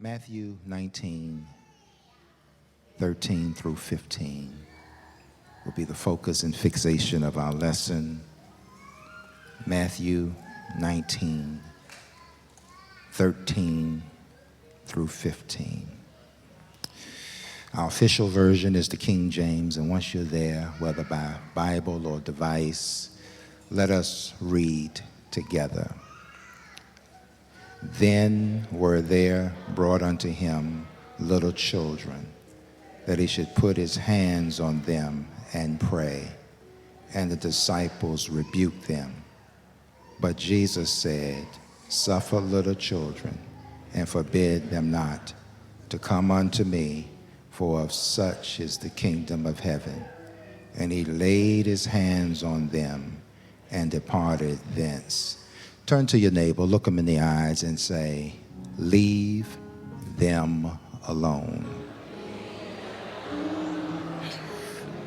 Matthew 19, 13 through 15 will be the focus and fixation of our lesson. Matthew 19, 13 through 15. Our official version is the King James, and once you're there, whether by Bible or device, let us read together. Then were there brought unto him little children, that he should put his hands on them and pray. And the disciples rebuked them. But Jesus said, Suffer little children, and forbid them not to come unto me, for of such is the kingdom of heaven. And he laid his hands on them and departed thence. Turn to your neighbor, look him in the eyes, and say, Leave them alone.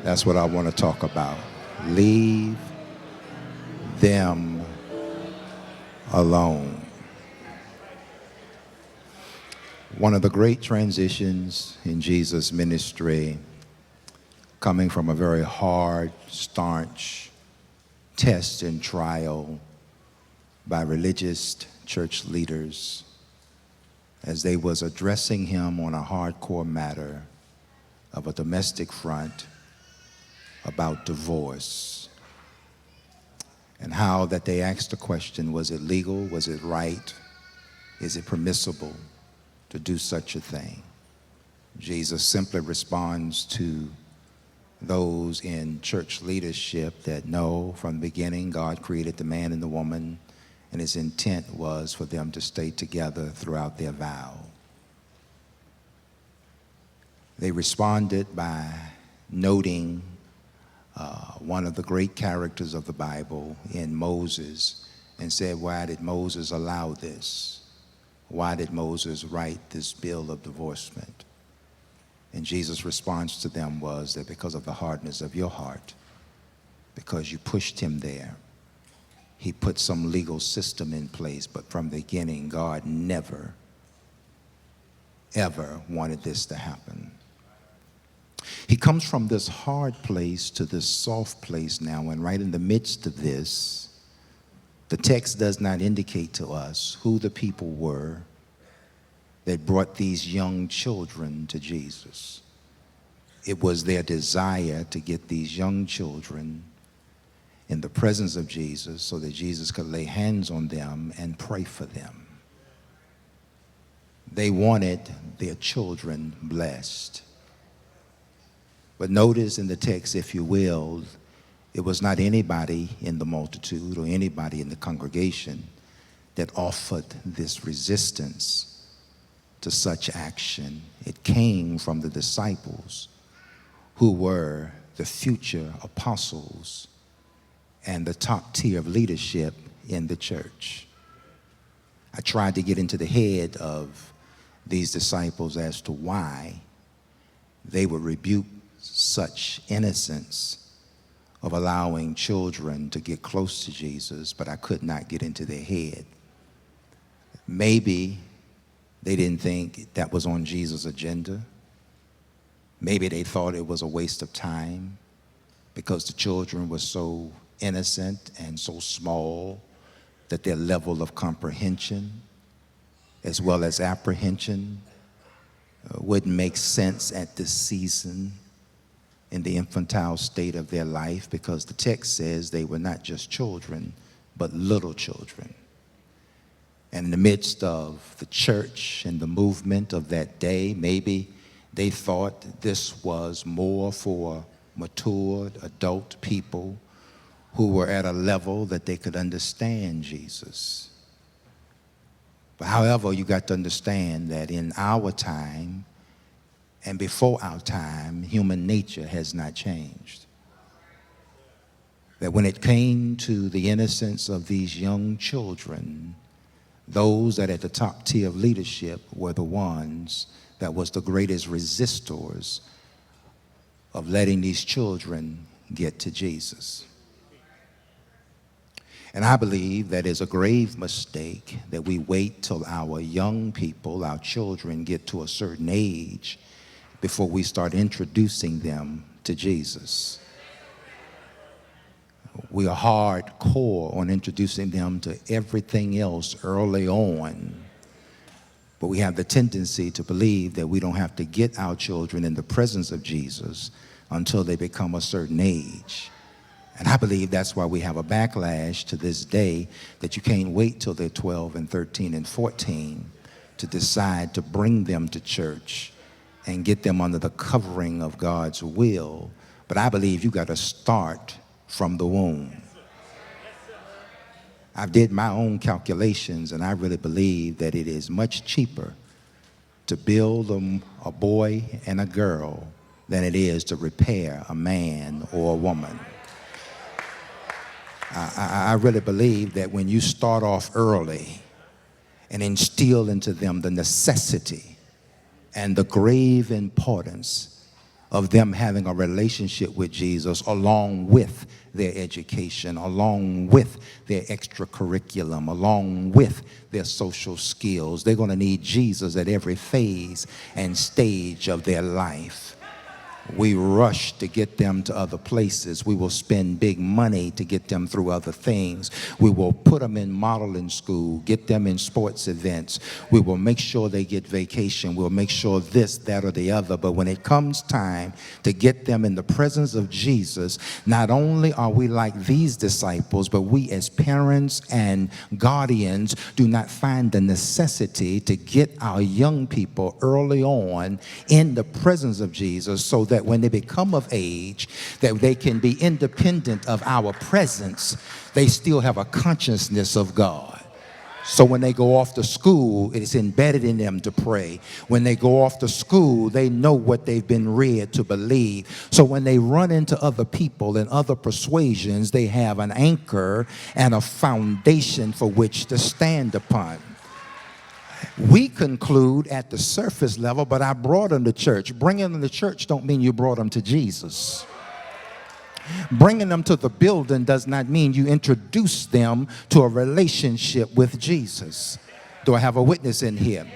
That's what I want to talk about. Leave them alone. One of the great transitions in Jesus' ministry, coming from a very hard, staunch test and trial by religious church leaders as they was addressing him on a hardcore matter of a domestic front about divorce, and how that they asked the question, was it legal, was it right, is it permissible to do such a thing? Jesus simply responds to those in church leadership that no, from the beginning God created the man and the woman, and his intent was for them to stay together throughout their vow. They responded by noting one of the great characters of the Bible in Moses, and said, why did Moses allow this? Why did Moses write this bill of divorcement? And Jesus' response to them was that because of the hardness of your heart, because you pushed him there, he put some legal system in place, but from the beginning, God never, ever wanted this to happen. He comes from this hard place to this soft place now, and right in the midst of this, the text does not indicate to us who the people were that brought these young children to Jesus. It was their desire to get these young children in the presence of Jesus so that Jesus could lay hands on them and pray for them. They wanted their children blessed. But notice in the text, if you will, it was not anybody in the multitude or anybody in the congregation that offered this resistance to such action. It came from the disciples, who were the future apostles and the top tier of leadership in the church. I tried to get into the head of these disciples as to why they would rebuke such innocence of allowing children to get close to Jesus, but I could not get into their head. Maybe they didn't think that was on Jesus' agenda. Maybe they thought it was a waste of time because the children were so innocent and so small that their level of comprehension as well as apprehension wouldn't make sense at this season in the infantile state of their life, because the text says they were not just children, but little children. And in the midst of the church and the movement of that day, maybe they thought this was more for matured adult people who were at a level that they could understand Jesus. But however, you got to understand that in our time and before our time, human nature has not changed. That when it came to the innocence of these young children, those that at the top tier of leadership were the ones that was the greatest resistors of letting these children get to Jesus. And I believe that is a grave mistake that we wait till our young people, our children, get to a certain age before we start introducing them to Jesus. We are hardcore on introducing them to everything else early on. But we have the tendency to believe that we don't have to get our children in the presence of Jesus until they become a certain age. And I believe that's why we have a backlash to this day, that you can't wait till they're 12 and 13 and 14 to decide to bring them to church and get them under the covering of God's will. But I believe you got to start from the womb. I did my own calculations, and I really believe that it is much cheaper to build a boy and a girl than it is to repair a man or a woman. I really believe that when you start off early and instill into them the necessity and the grave importance of them having a relationship with Jesus along with their education, along with their extracurriculum, along with their social skills, they're going to need Jesus at every phase and stage of their life. We rush to get them to other places. We will spend big money to get them through other things. We will put them in modeling school, get them in sports events. We will make sure they get vacation. We'll make sure this, that, or the other. But when it comes time to get them in the presence of Jesus, not only are we like these disciples, but we as parents and guardians do not find the necessity to get our young people early on in the presence of Jesus so that when they become of age, that they can be independent of our presence, they still have a consciousness of God. So when they go off to school, it's embedded in them to pray. When they go off to school, they know what they've been reared to believe. So when they run into other people and other persuasions, they have an anchor and a foundation for which to stand upon. We conclude at the surface level, but I brought them to church. Bringing them to church don't mean you brought them to Jesus. Bringing them to the building does not mean you introduce them to a relationship with Jesus. Do I have a witness in here?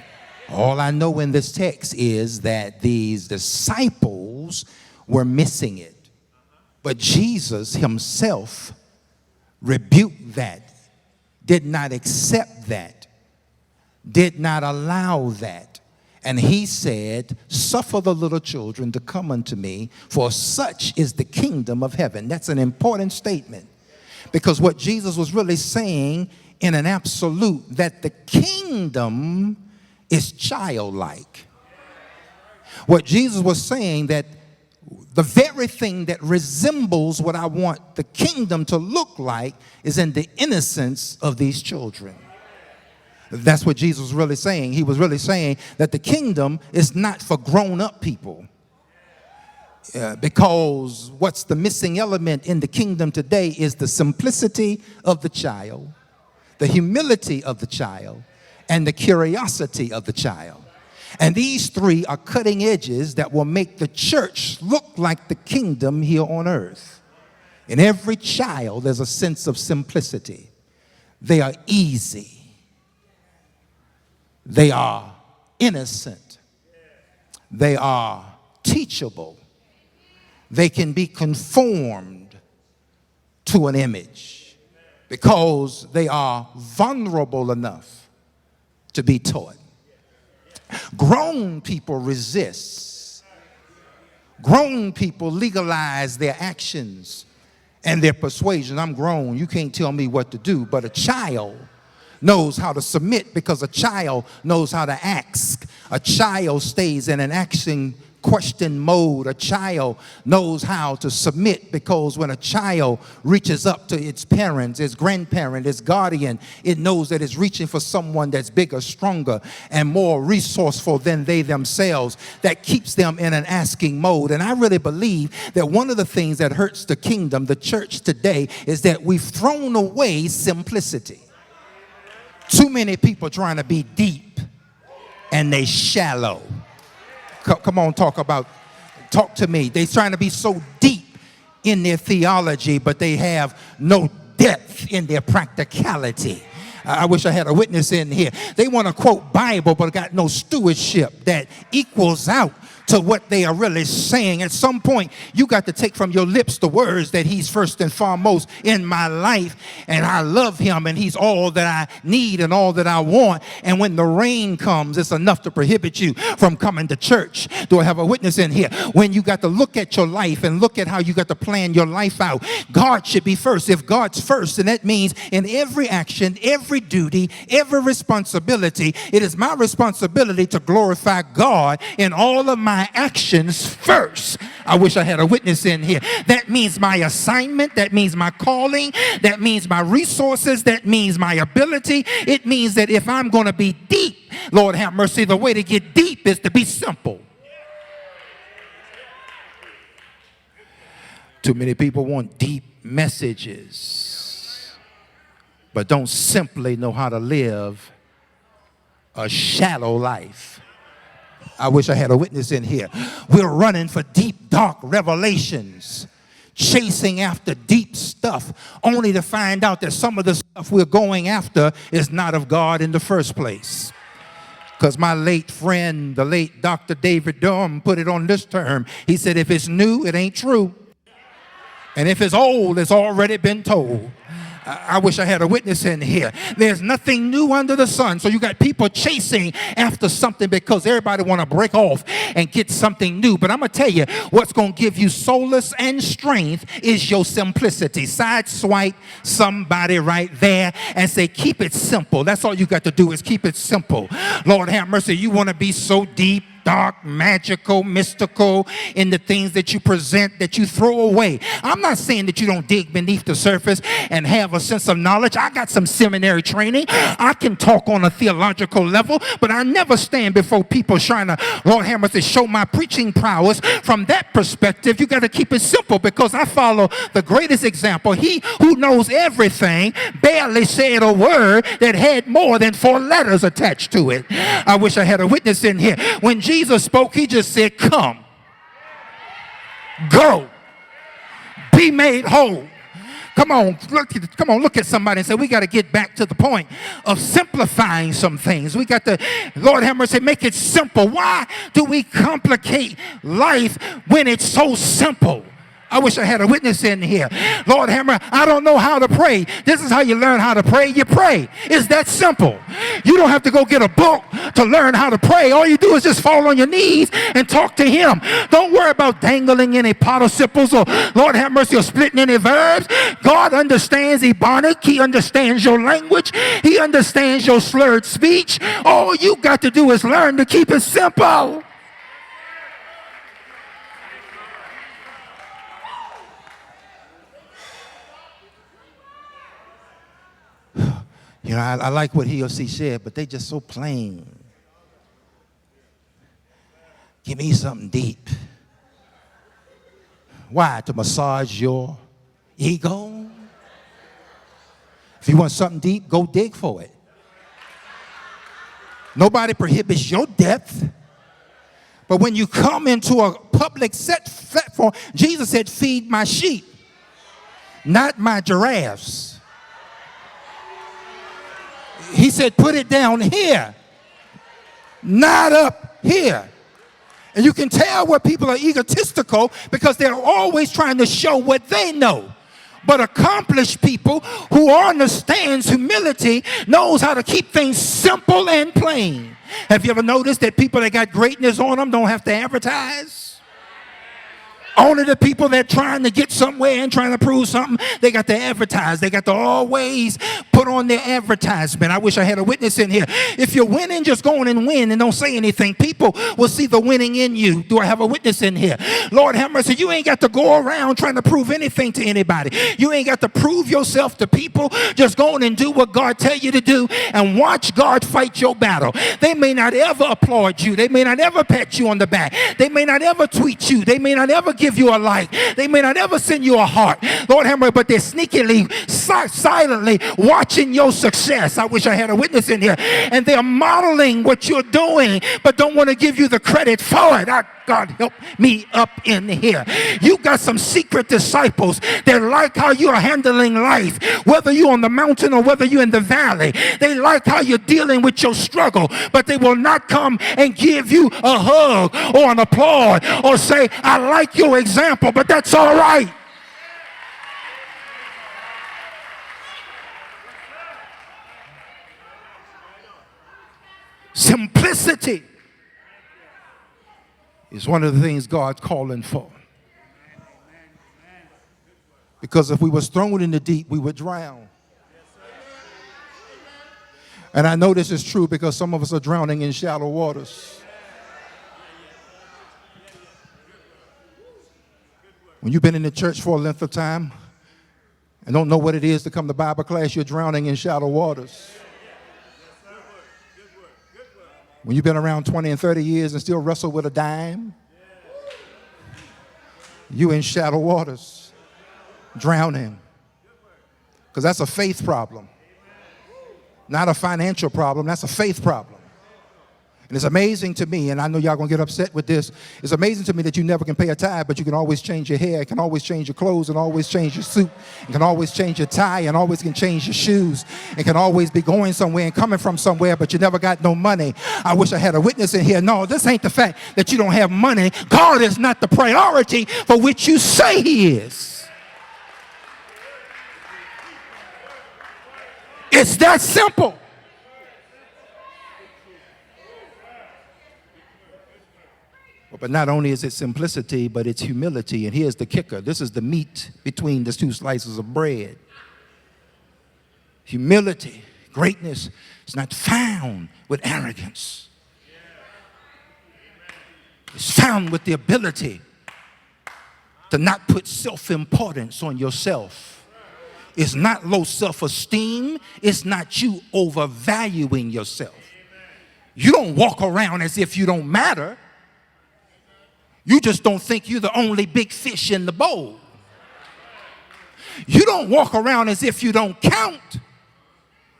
All I know in this text is that these disciples were missing it. But Jesus himself rebuked that, did not accept that, did not allow that. And he said, suffer the little children to come unto me, for such is the kingdom of heaven. That's an important statement, because what Jesus was really saying in an absolute, that the kingdom is childlike. What Jesus was saying, that the very thing that resembles what I want the kingdom to look like is in the innocence of these children. That's what Jesus was really saying. He was really saying that the kingdom is not for grown-up people. Because what's the missing element in the kingdom today is the simplicity of the child, the humility of the child, and the curiosity of the child. And these three are cutting edges that will make the church look like the kingdom here on earth. In every child, there's a sense of simplicity. They are easy. They are innocent. They are teachable. They can be conformed to an image because they are vulnerable enough to be taught. Grown people resist. Grown people legalize their actions and their persuasion. I'm grown. You can't tell me what to do. But a child knows how to submit because a child knows how to ask. A child stays in an action question mode. A child knows how to submit because when a child reaches up to its parents, its grandparent, its guardian, it knows that it's reaching for someone that's bigger, stronger, and more resourceful than they themselves. That keeps them in an asking mode. And I really believe that one of the things that hurts the kingdom, the church today, is that we've thrown away simplicity. Too many people trying to be deep and they shallow. Come on, talk to me. They're trying to be so deep in their theology, but they have no depth in their practicality. I wish I had a witness in here. They want to quote Bible, but got no stewardship that equals out to what they are really saying. At some point, you got to take from your lips the words that he's first and foremost in my life, and I love him, and he's all that I need and all that I want. And when the rain comes, it's enough to prohibit you from coming to church. Do I have a witness in here? When you got to look at your life and look at how you got to plan your life out, God should be first. If God's first, then that means in every action, every duty, every responsibility, it is my responsibility to glorify God in all of my actions first. I wish I had a witness in here. That means my assignment, that means my calling, that means my resources, that means my ability. It means that if I'm going to be deep, Lord have mercy, the way to get deep is to be simple. Too many people want deep messages, but don't simply know how to live a shallow life. I wish I had a witness in here. We're running for deep, dark revelations, chasing after deep stuff, only to find out that some of the stuff we're going after is not of God in the first place. Because my late friend, the late Dr. David Durham, put it on this term. He said, if it's new, it ain't true. And if it's old, it's already been told. I wish I had a witness in here. There's nothing new under the sun. So you got people chasing after something because everybody want to break off and get something new. But I'm going to tell you, what's going to give you solace and strength is your simplicity. Sideswipe somebody right there and say, keep it simple. That's all you got to do is keep it simple. Lord have mercy. You want to be so deep, dark, magical, mystical in the things that you present, that you throw away. I'm not saying that you don't dig beneath the surface and have a sense of knowledge. I got some seminary training. I can talk on a theological level, but I never stand before people trying to, Lord have mercy, show my preaching prowess. From that perspective, you got to keep it simple because I follow the greatest example. He who knows everything barely said a word that had more than 4 letters attached to it. I wish I had a witness in here. When Jesus spoke, he just said, come, go, be made whole. Come on, look at somebody and say, we got to get back to the point of simplifying some things. We got to, Lord have mercy, make it simple. Why do we complicate life when it's so simple? I wish I had a witness in here. Lord Hammer, I don't know how to pray. This is how you learn how to pray. You pray. It's that simple. You don't have to go get a book to learn how to pray. All you do is just fall on your knees and talk to him. Don't worry about dangling any participles or, Lord have mercy, or splitting any verbs. God understands Ebonic. He understands your language. He understands your slurred speech. All you got to do is learn to keep it simple. You know, I like what he or she said, but they just so plain. Give me something deep. Why? To massage your ego? If you want something deep, go dig for it. Nobody prohibits your depth. But when you come into a public platform, Jesus said, feed my sheep, not my giraffes. He said, put it down here, not up here. And you can tell where people are egotistical because they're always trying to show what they know. But accomplished people who understands humility knows how to keep things simple and plain. Have you ever noticed that people that got greatness on them don't have to advertise? Only the people that trying to get somewhere and trying to prove something, they got to advertise. They got to always put on their advertisement. I wish I had a witness in here. If you're winning, just go on and win and don't say anything. People will see the winning in you. Do I have a witness in here? Lord have mercy. You ain't got to go around trying to prove anything to anybody. You ain't got to prove yourself to people. Just go on and do what God tell you to do and watch God fight your battle. They may not ever applaud you. They may not ever pat you on the back. They may not ever tweet you. They may not ever give give you a like. They may not ever send you a heart. Lord have mercy, but they're sneakily, silently watching your success. I wish I had a witness in here. And they're modeling what you're doing, but don't want to give you the credit for it. God help me up in here. You got some secret disciples that like how you're handling life, whether you're on the mountain or whether you're in the valley. They like how you're dealing with your struggle, but they will not come and give you a hug or an applaud or say, I like your example, but that's all right. Simplicity is one of the things God's calling for. Because if we was thrown in the deep, we would drown. And I know this is true because some of us are drowning in shallow waters. When you've been in the church for a length of time and don't know what it is to come to Bible class, you're drowning in shallow waters. When you've been around 20 and 30 years and still wrestle with a dime, you in shallow waters, drowning. Because that's a faith problem. Not a financial problem, that's a faith problem. And it's amazing to me, and I know y'all gonna get upset with this, it's amazing to me that you never can pay a tithe, but you can always change your hair, you can always change your clothes, and always change your suit, you can always change your tie, and always can change your shoes, and can always be going somewhere and coming from somewhere, but you never got no money. I wish I had a witness in here. No, this ain't the fact that you don't have money. God is not the priority for which you say he is. It's that simple. But not only is it simplicity, but it's humility. And here's the kicker. This is the meat between the two slices of bread. Humility, greatness is not found with arrogance. It's found with the ability to not put self-importance on yourself. It's not low self-esteem. It's not you overvaluing yourself. You don't walk around as if you don't matter. You just don't think you're the only big fish in the bowl. You don't walk around as if you don't count.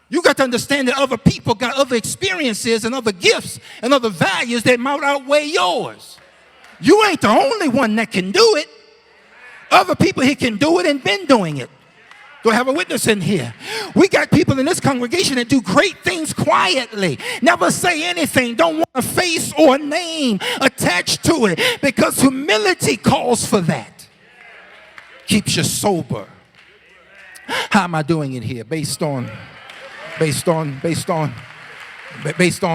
You got to understand that other people got other experiences and other gifts and other values that might outweigh yours. You ain't the only one that can do it. Other people here can do it and been doing it. Do I have a witness in here? We got people in this congregation that do great things quietly, never say anything, don't want a face or a name attached to it, because humility calls for that. Keeps you sober. How am I doing it here? Based on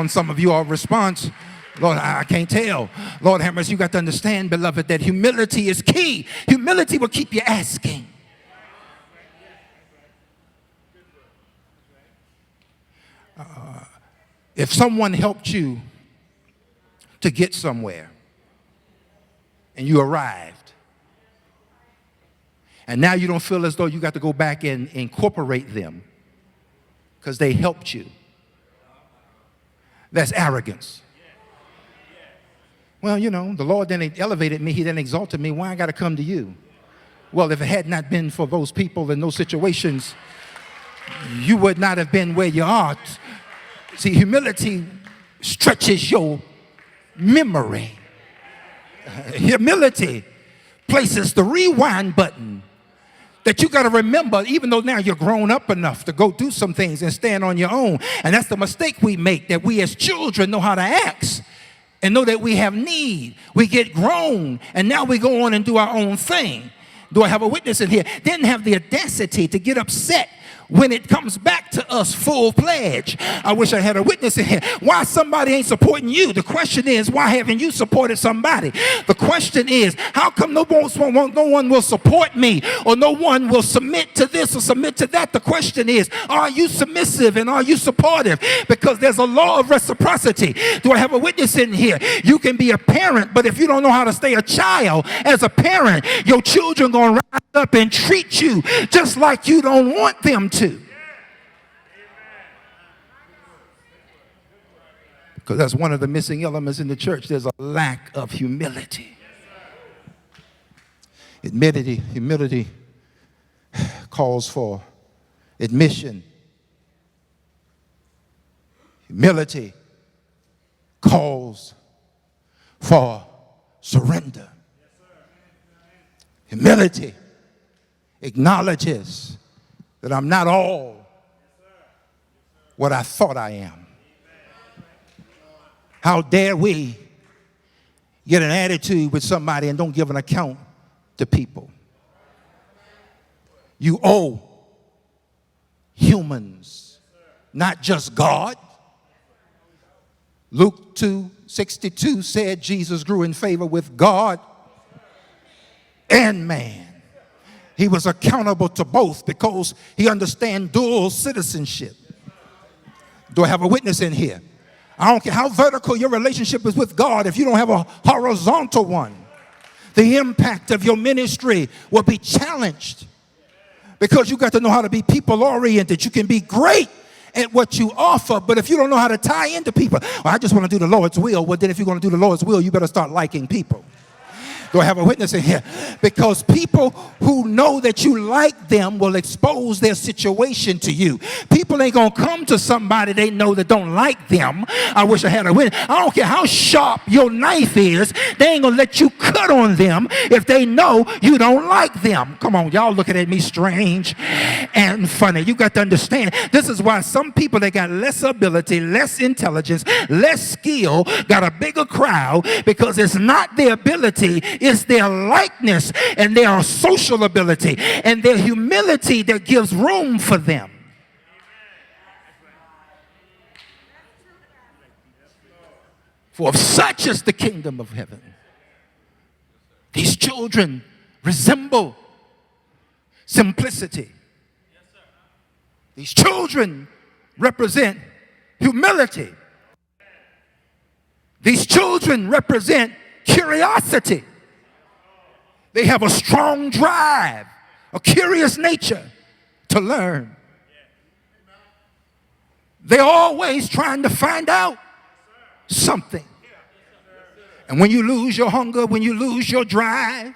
some of your response, Lord, I can't tell. Lord have mercy, you got to understand, beloved, that humility is key. Humility will keep you asking. If someone helped you to get somewhere and you arrived, and now you don't feel as though you got to go back and incorporate them because they helped you, that's arrogance. Well, you know, the Lord then elevated me, he then exalted me, why I got to come to you? Well, if it had not been for those people in those situations, you would not have been where you are. See, humility stretches your memory. Humility places the rewind button that you got to remember, even though now you're grown up enough to go do some things and stand on your own. And that's the mistake we make, that we as children know how to act and know that we have need. We get grown and now we go on and do our own thing. Do I have a witness in here? Didn't have the audacity to get upset when it comes back to us full-fledged. I wish I had a witness in here. Why somebody ain't supporting you? The question is, why haven't you supported somebody? The question is, how come no one will support me, or no one will submit to this or submit to that? The question is, are you submissive and are you supportive? Because there's a law of reciprocity. Do I have a witness in here? You can be a parent, but if you don't know how to stay a child as a parent, your children going to rise up and treat you just like you don't want them to. Because that's one of the missing elements in the church. There's a lack of humility. Humility calls for admission. Humility calls for surrender. Humility acknowledges that I'm not all what I thought I am. How dare we get an attitude with somebody and don't give an account to people? You owe humans, not just God. Luke 2:62 said Jesus grew in favor with God and man. He was accountable to both because he understands dual citizenship. Do I have a witness in here? I don't care how vertical your relationship is with God, if you don't have a horizontal one, the impact of your ministry will be challenged, because you got to know how to be people oriented. You can be great at what you offer, but if you don't know how to tie into people, well, I just want to do the Lord's will. Well, then if you're going to do the Lord's will, you better start liking people. Do I have a witness in here? Because people who know that you like them will expose their situation to you. People ain't going to come to somebody they know that don't like them. I wish I had a witness. I don't care how sharp your knife is. They ain't going to let you cut on them if they know you don't like them. Come on, y'all looking at me strange and funny. You got to understand, this is why some people that got less ability, less intelligence, less skill, got a bigger crowd, because it's not their ability, it's their likeness and their social ability and their humility that gives room for them. For of such is the kingdom of heaven. These children resemble simplicity. These children represent humility. These children represent curiosity. They have a strong drive, a curious nature to learn. They're always trying to find out something. And when you lose your hunger, when you lose your drive,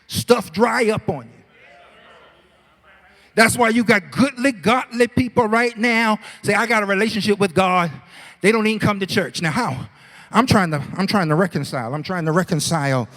stuff dry up on you. That's why you got goodly, godly people right now say, I got a relationship with God. They don't even come to church. Now how? I'm trying to reconcile. I'm trying to reconcile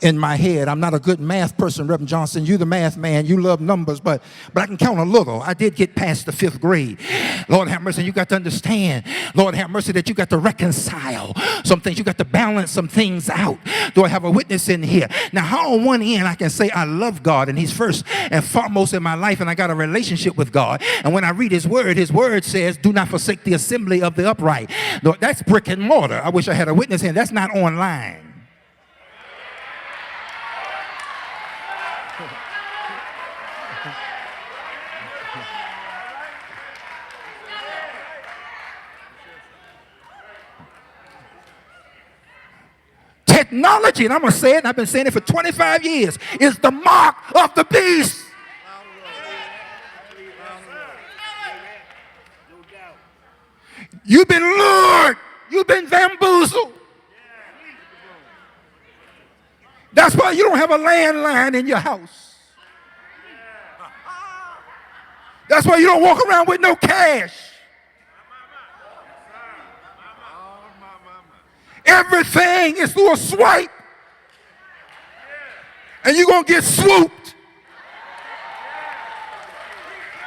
in my head. I'm not a good math person, Reverend Johnson. You the math man. You love numbers, but I can count a little. I did get past the 5th grade. Lord have mercy. You got to understand, Lord have mercy, that you got to reconcile some things. You got to balance some things out. Do I have a witness in here? Now, how on one end I can say I love God and he's first and foremost in my life and I got a relationship with God. And when I read his word says, do not forsake the assembly of the upright. Lord, that's brick and mortar. I wish I had a witness here. That's not online. Technology, and I'm going to say it, and I've been saying it for 25 years, is the mark of the beast. You've been lured. You've been bamboozled. That's why you don't have a landline in your house. That's why you don't walk around with no cash. Everything is through a swipe. And you're going to get swooped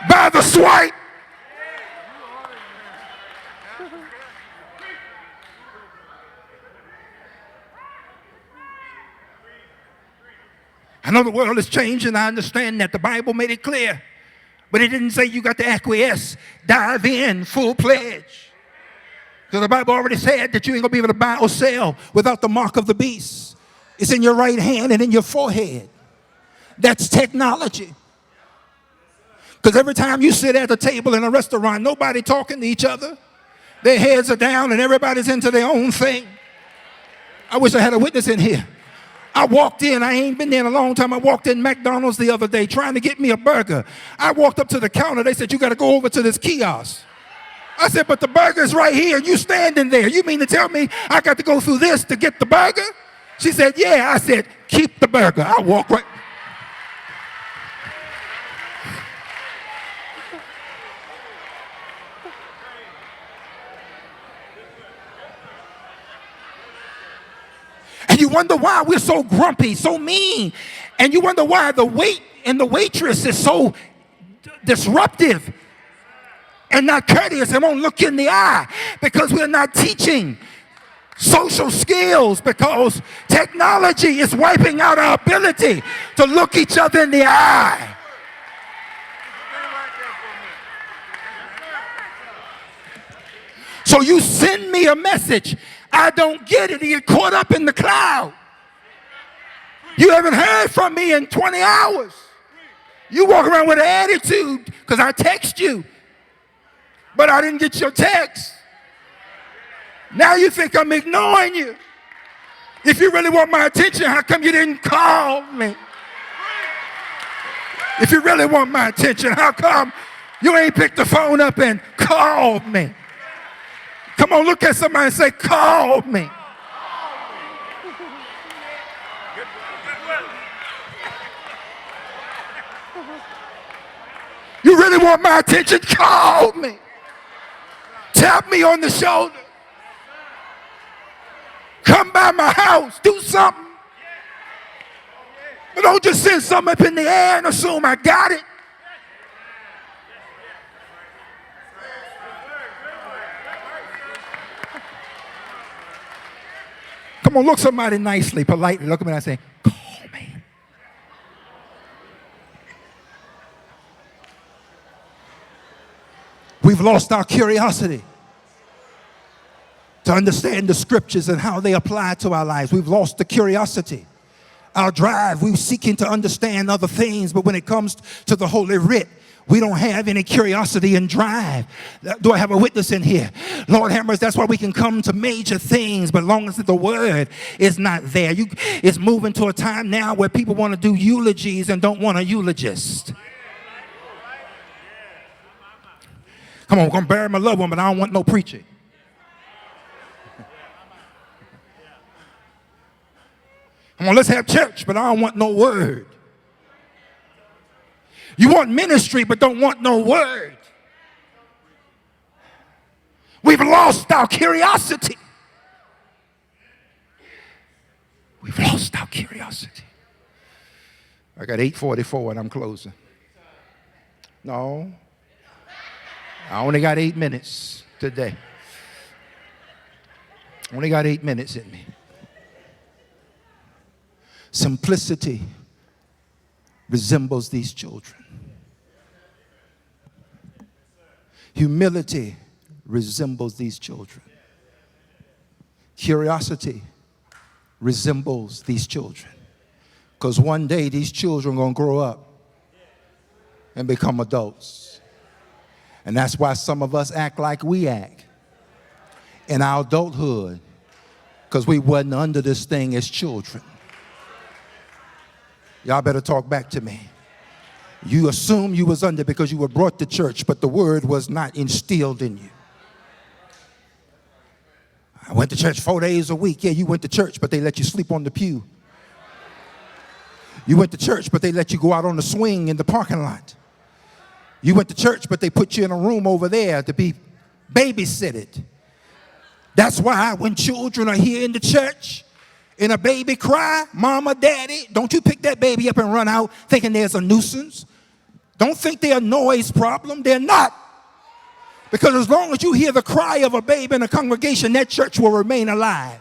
by the swipe. I know the world is changing. I understand that. The Bible made it clear. But it didn't say you got to acquiesce, dive in, full pledge. Because the Bible already said that you ain't going to be able to buy or sell without the mark of the beast. It's in your right hand and in your forehead. That's technology. Because every time you sit at a table in a restaurant, nobody talking to each other. Their heads are down and everybody's into their own thing. I wish I had a witness in here. I walked in, I ain't been there in a long time. I walked in McDonald's the other day trying to get me a burger. I walked up to the counter. They said, you got to go over to this kiosk. I said, but the burger's right here. You standing there. You mean to tell me I got to go through this to get the burger? She said, yeah. I said, keep the burger. I walk right. And you wonder why we're so grumpy, so mean. And you wonder why the wait and the waitress is so disruptive and not courteous and won't look you in the eye, because we're not teaching social skills, because technology is wiping out our ability to look each other in the eye. So you send me a message, I don't get it, you get caught up in the cloud. You haven't heard from me in 20 hours. You walk around with an attitude because I text you, but I didn't get your text. Now you think I'm ignoring you. If you really want my attention, how come you didn't call me? If you really want my attention, how come you ain't picked the phone up and called me? Come on, look at somebody and say, call me. You really want my attention? Call me. Tap me on the shoulder. Come by my house. Do something. But don't just send something up in the air and assume I got it. Come on, look somebody nicely, politely. Look at me and I say, call me. We've lost our curiosity to understand the scriptures and how they apply to our lives. We've lost the curiosity. Our drive, we're seeking to understand other things, but when it comes to the Holy Writ, we don't have any curiosity and drive. Do I have a witness in here? Lord have mercy, that's why we can come to major things, but long as the word is not there. It's moving to a time now where people want to do eulogies and don't want a eulogist. Come on, we're going to bury my loved one, but I don't want no preaching. Come on, let's have church, but I don't want no word. You want ministry, but don't want no word. We've lost our curiosity. We've lost our curiosity. I got 8:44 and I'm closing. No. I only got 8 minutes today. Only got 8 minutes in me. Simplicity resembles these children. Humility resembles these children. Curiosity resembles these children. Because one day these children are going to grow up and become adults. And that's why some of us act like we act in our adulthood, because we wasn't under this thing as children. Y'all better talk back to me. You assume you was under because you were brought to church, but the word was not instilled in you. I went to church 4 days a week. Yeah, you went to church, but they let you sleep on the pew. You went to church, but they let you go out on the swing in the parking lot. You went to church, but they put you in a room over there to be babysitted. That's why when children are here in the church and a baby cry, mama, daddy, don't you pick that baby up and run out thinking there's a nuisance. Don't think they're a noise problem. They're not. Because as long as you hear the cry of a baby in a congregation, that church will remain alive.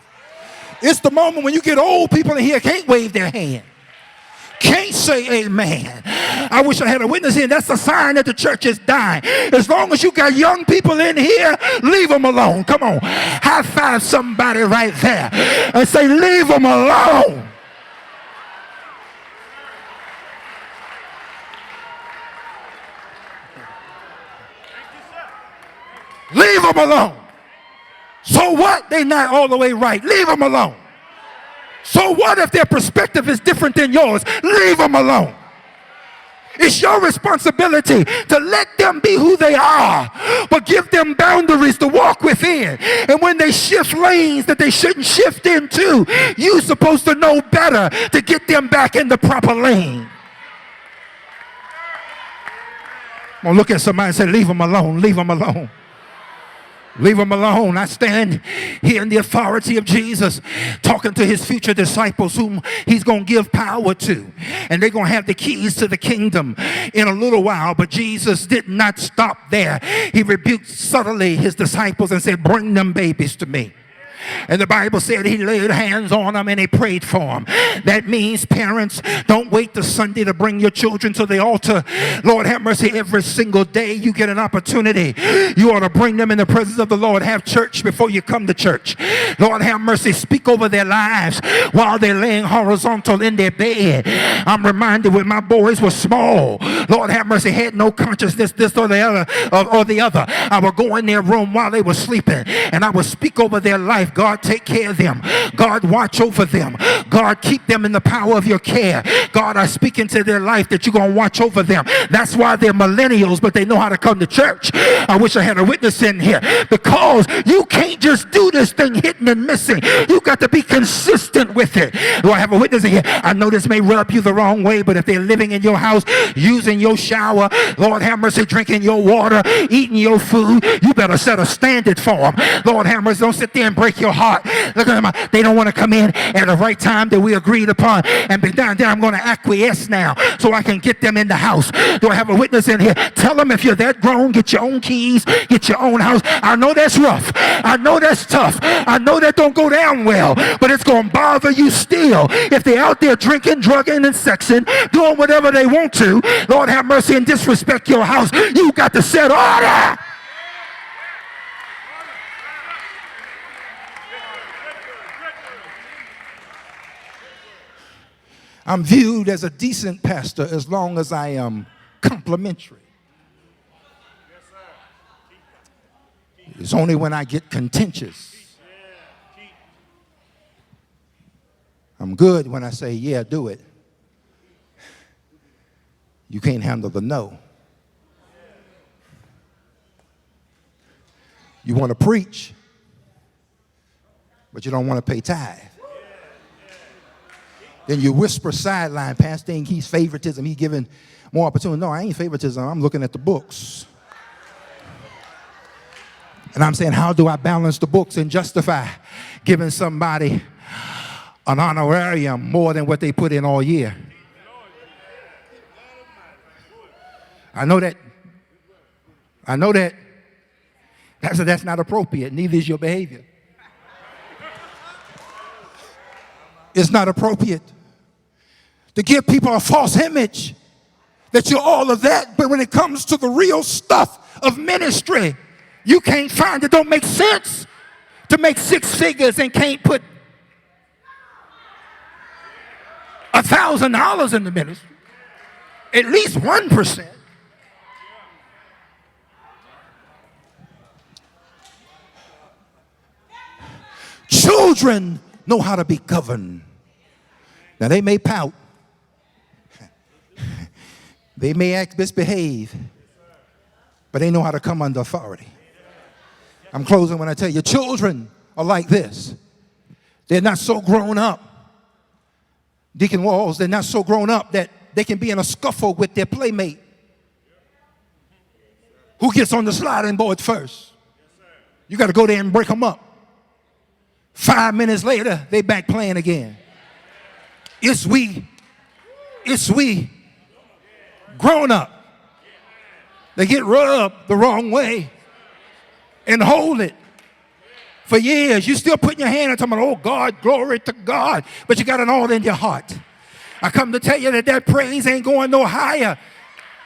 It's the moment when you get old people in here can't wave their hand, can't say amen. I wish I had a witness here. That's a sign that the church is dying. As long as you got young people in here, leave them alone. Come on. High five somebody right there and say, leave them alone. Leave them alone. So what? They're not all the way right. Leave them alone. So what if their perspective is different than yours? Leave them alone. It's your responsibility to let them be who they are, but give them boundaries to walk within. And when they shift lanes that they shouldn't shift into, you're supposed to know better to get them back in the proper lane. I'm going to look at somebody and say, leave them alone, leave them alone. Leave him alone. I stand here in the authority of Jesus, talking to his future disciples whom he's going to give power to. And they're going to have the keys to the kingdom in a little while. But Jesus did not stop there. He rebuked subtly his disciples and said, bring them babies to me. And the Bible said he laid hands on them and he prayed for them. That means, parents, don't wait till Sunday to bring your children to the altar. Lord have mercy, every single day you get an opportunity, you ought to bring them in the presence of the Lord. Have church before you come to church. Lord have mercy, speak over their lives while they're laying horizontal in their bed. I'm reminded when my boys were small, Lord have mercy, had no consciousness, this or the other. I would go in their room while they were sleeping and I would speak over their life. God, take care of them. God, watch over them. God, keep them in the power of your care. God, I speak into their life that you're going to watch over them. That's why they're millennials, but they know how to come to church. I wish I had a witness in here, because you can't just do this thing hitting and missing. You got to be consistent with it. Do I have a witness in here? I know this may rub you the wrong way, but if they're living in your house, using your shower, Lord have mercy, drinking your water, eating your food, you better set a standard for them. Lord have mercy, don't sit there and break your heart. Look at them. They don't want to come in at the right time that we agreed upon and be down there. I'm going to acquiesce now so I can get them in the house. Do I have a witness in here? Tell them if you're that grown, get your own keys, get your own house. I know that's rough. I know that's tough. I know that don't go down well, but it's going to bother you still. If they're out there drinking, drugging, and sexing, doing whatever they want to, Lord have mercy, and disrespect your house, you got to set order. I'm viewed as a decent pastor as long as I am complimentary. It's only when I get contentious. I'm good when I say, yeah, do it. You can't handle the no. You want to preach, but you don't want to pay tithe. Then you whisper sideline, Pastor, he's favoritism. He's giving more opportunity. No, I ain't favoritism. I'm looking at the books. And I'm saying, how do I balance the books and justify giving somebody an honorarium more than what they put in all year? I know that. That's not appropriate. Neither is your behavior. It's not appropriate to give people a false image that you're all of that, but when it comes to the real stuff of ministry, you can't find it. Don't make sense to make 6 figures and can't put $1,000 in the ministry. At least 1%. Children know how to be governed. Now they may pout. They may act misbehave, but they know how to come under authority. I'm closing when I tell you, children are like this. They're not so grown up. Deacon Walls, they're not so grown up that they can be in a scuffle with their playmate. Who gets on the sliding board first? You got to go there and break them up. 5 minutes later, they back playing again. It's we grown up. They get rubbed the wrong way and hold it for years. You still putting your hand on talking about, oh God, glory to God, but you got it all in your heart. I come to tell you that praise ain't going no higher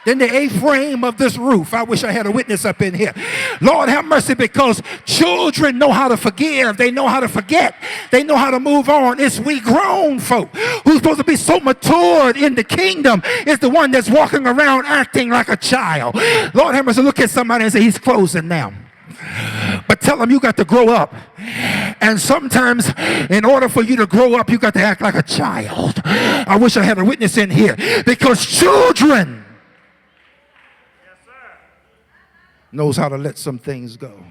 than the A-frame of this roof. I wish I had a witness up in here. Lord have mercy, because children know how to forgive. They know how to forget. They know how to move on. It's we grown folk who's supposed to be so matured in the kingdom is the one that's walking around acting like a child. Lord have mercy, look at somebody and say, he's closing now. But tell them you got to grow up. And sometimes in order for you to grow up, you got to act like a child. I wish I had a witness in here, because children knows how to let some things go.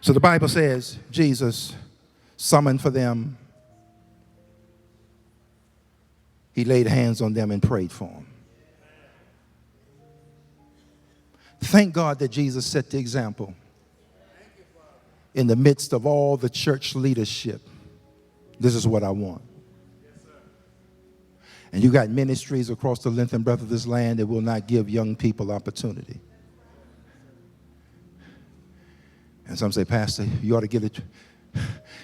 So the Bible says Jesus summoned for them. He laid hands on them and prayed for them. Thank God that Jesus set the example in the midst of all the church leadership. This is what I want. And you got ministries across the length and breadth of this land that will not give young people opportunity. And some say, Pastor, you ought to give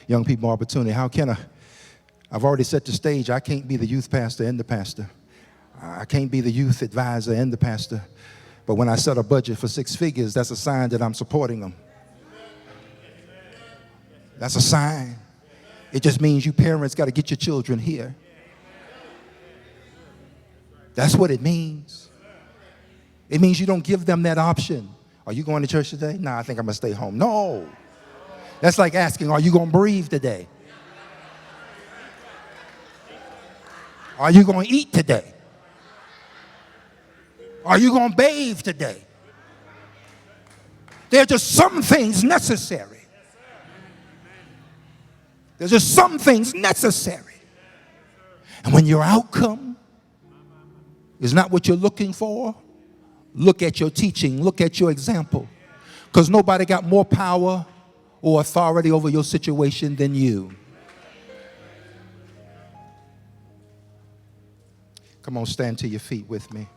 young people opportunity. How can I? I've already set the stage. I can't be the youth pastor and the pastor. I can't be the youth advisor and the pastor. But when I set a budget for 6 figures, that's a sign that I'm supporting them. That's a sign. It just means you parents got to get your children here. That's what it means. It means you don't give them that option. Are you going to church today? No, I think I'm going to stay home. No. That's like asking, are you going to breathe today? Are you going to eat today? Are you going to bathe today? There are just some things necessary. There's just some things necessary. And when your outcome is not what you're looking for, look at your teaching, look at your example. Because nobody got more power or authority over your situation than you. Come on, stand to your feet with me.